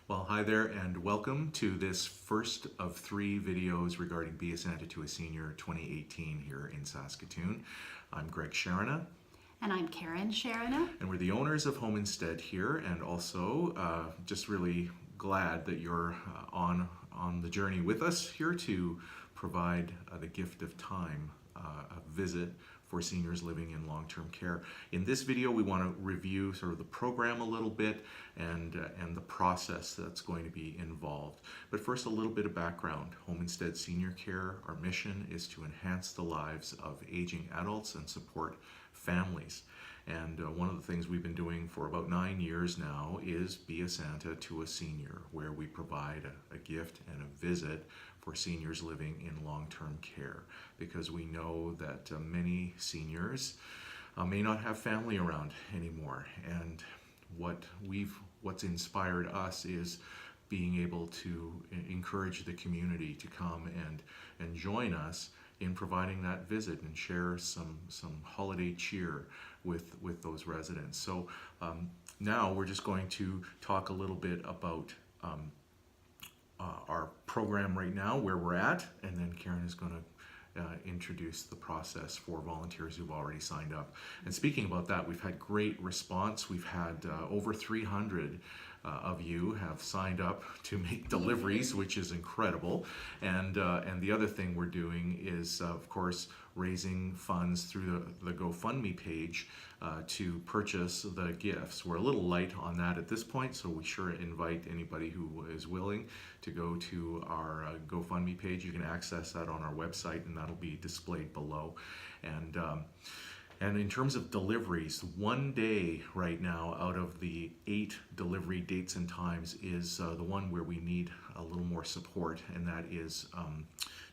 Well, hi there and welcome to this first of three videos regarding Be a Santa to a Senior 2018 here in Saskatoon. I'm Greg Sharana. And I'm Karen Sharana. And we're the owners of Home Instead here, and also just really glad that you're on the journey with us here to provide the gift of time, a visit for seniors living in long-term care. In this video, we want to review sort of the program a little bit and the process that's going to be involved. But first, a little bit of background. Home Instead Senior Care, our mission is to enhance the lives of aging adults and support families. And one of the things we've been doing for about 9 years now is Be a Santa to a Senior, where we provide a gift and a visit for seniors living in long-term care, because we know that many seniors may not have family around anymore. And what's inspired us is being able to encourage the community to come and join us in providing that visit and share some holiday cheer with those residents. So now we're just going to talk a little bit about our program right now, where we're at, and then Karen is going to introduce the process for volunteers who've already signed up. And speaking about that, we've had great response. We've had over 300 of you have signed up to make deliveries, which is incredible. And the other thing we're doing is, of course, raising funds through the GoFundMe page to purchase the gifts. We're a little light on that at this point, so we sure invite anybody who is willing to go to our GoFundMe page. You can access that on our website, and that'll be displayed below. And in terms of deliveries, one day right now out of the 8 delivery dates and times is the one where we need a little more support, and that is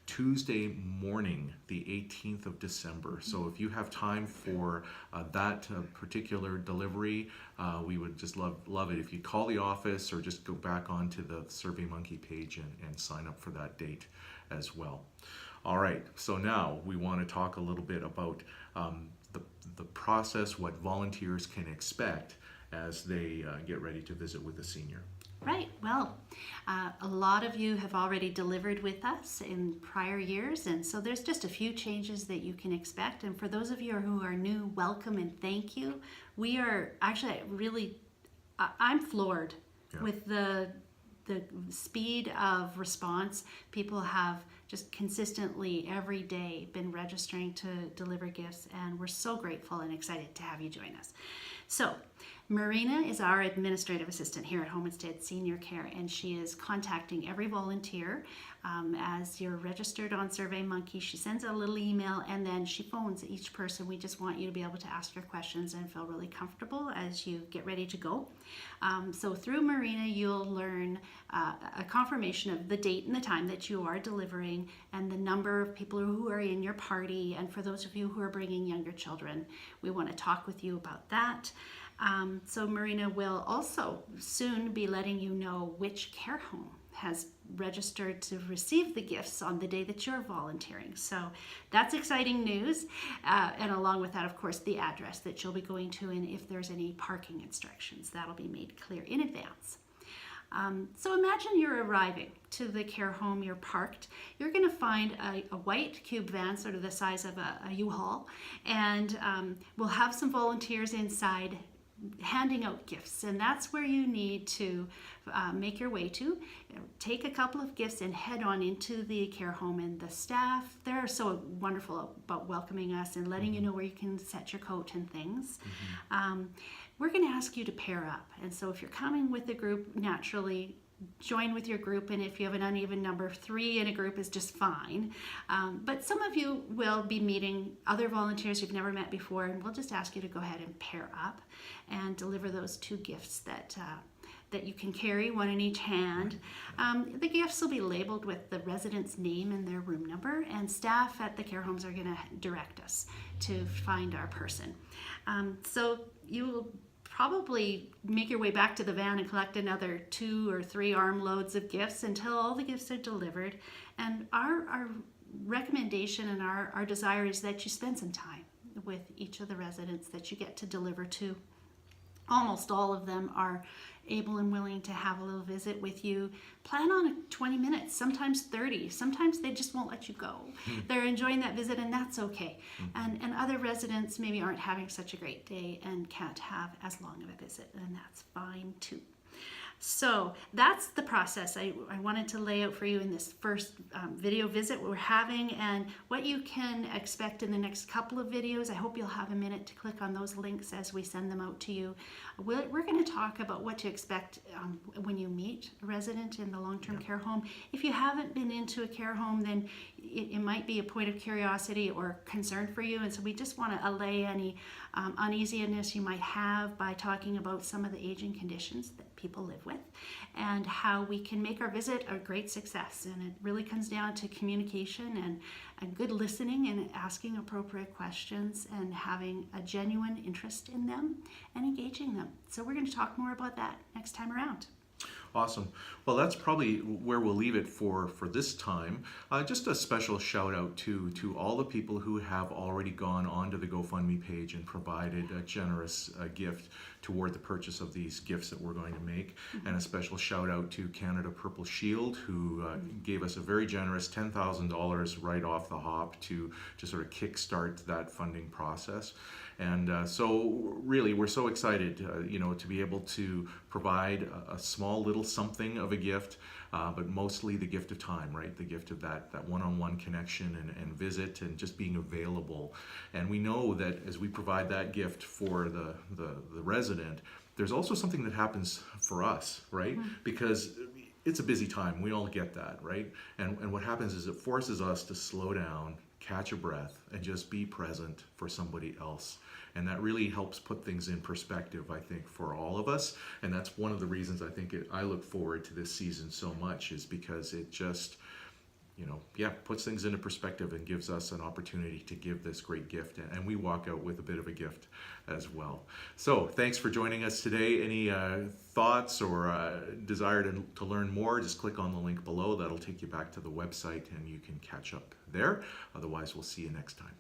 Tuesday morning, the 18th of December. So if you have time for that particular delivery, we would just love it if you call the office or just go back onto the SurveyMonkey page and sign up for that date as well. All right, so now we want to talk a little bit about the process, what volunteers can expect as they get ready to visit with a senior. Right, well, a lot of you have already delivered with us in prior years, and so there's just a few changes that you can expect. And for those of you who are new, welcome and thank you. We are actually I'm floored with the speed of response. People have just consistently every day been registering to deliver gifts, and we're so grateful and excited to have you join us. So Marina is our administrative assistant here at Home Instead Senior Care, and she is contacting every volunteer. As you're registered on SurveyMonkey, she sends out a little email, and then she phones each person. We just want you to be able to ask your questions and feel really comfortable as you get ready to go. So through Marina, you'll learn a confirmation of the date and the time that you are delivering, and the number of people who are in your party. And for those of you who are bringing younger children, we want to talk with you about that. So Marina will also soon be letting you know which care home has registered to receive the gifts on the day that you're volunteering. So that's exciting news. And along with that, of course, the address that you'll be going to, and if there's any parking instructions, that'll be made clear in advance. So imagine you're arriving to the care home, you're parked. You're going to find a white cube van, sort of the size of a U-Haul, and we'll have some volunteers inside handing out gifts, and that's where you need to make your way to. Take a couple of gifts and head on into the care home, and the staff, they're so wonderful about welcoming us and letting you know where you can set your coat and things. We're going to ask you to pair up, and so if you're coming with a group, naturally join with your group, and if you have an uneven number, 3 in a group is just fine. But some of you will be meeting other volunteers you've never met before, and we'll just ask you to go ahead and pair up and deliver those 2 gifts that you can carry, one in each hand. The gifts will be labeled with the resident's name and their room number, and staff at the care homes are going to direct us to find our person. So you will probably make your way back to the van and collect another 2 or 3 armloads of gifts until all the gifts are delivered. And our recommendation and our desire is that you spend some time with each of the residents that you get to deliver to. Almost all of them are able and willing to have a little visit with you. Plan on 20 minutes, sometimes 30. Sometimes they just won't let you go. They're enjoying that visit, and that's okay. And other residents maybe aren't having such a great day and can't have as long of a visit, and that's fine too. So that's the process I wanted to lay out for you in this first video visit we're having, and what you can expect in the next couple of videos. I hope you'll have a minute to click on those links as we send them out to you. We're going to talk about what to expect when you meet a resident in the long-term care home. If you haven't been into a care home, then it might be a point of curiosity or concern for you, and so we just want to allay any uneasiness you might have by talking about some of the aging conditions that people live with and how we can make our visit a great success. And it really comes down to communication and good listening and asking appropriate questions and having a genuine interest in them and engaging them. So we're going to talk more about that next time around. Awesome. Well, that's probably where we'll leave it for this time. Just a special shout out to all the people who have already gone onto the GoFundMe page and provided a generous gift toward the purchase of these gifts that we're going to make. And a special shout out to Canada Purple Shield, who gave us a very generous $10,000 right off the hop to sort of kickstart that funding process. And so really, we're so excited, to be able to provide a small little something of a gift, but mostly the gift of time, right? The gift of that one-on-one connection and visit and just being available. And we know that as we provide that gift for the resident, there's also something that happens for us, right? Because it's a busy time. We all get that, right? And what happens is it forces us to slow down, catch a breath, and just be present for somebody else. And that really helps put things in perspective, I think, for all of us. And that's one of the reasons I think I look forward to this season so much, is because it just, puts things into perspective and gives us an opportunity to give this great gift. And we walk out with a bit of a gift as well. So thanks for joining us today. Any thoughts or desire to learn more, just click on the link below. That'll take you back to the website and you can catch up there. Otherwise, we'll see you next time.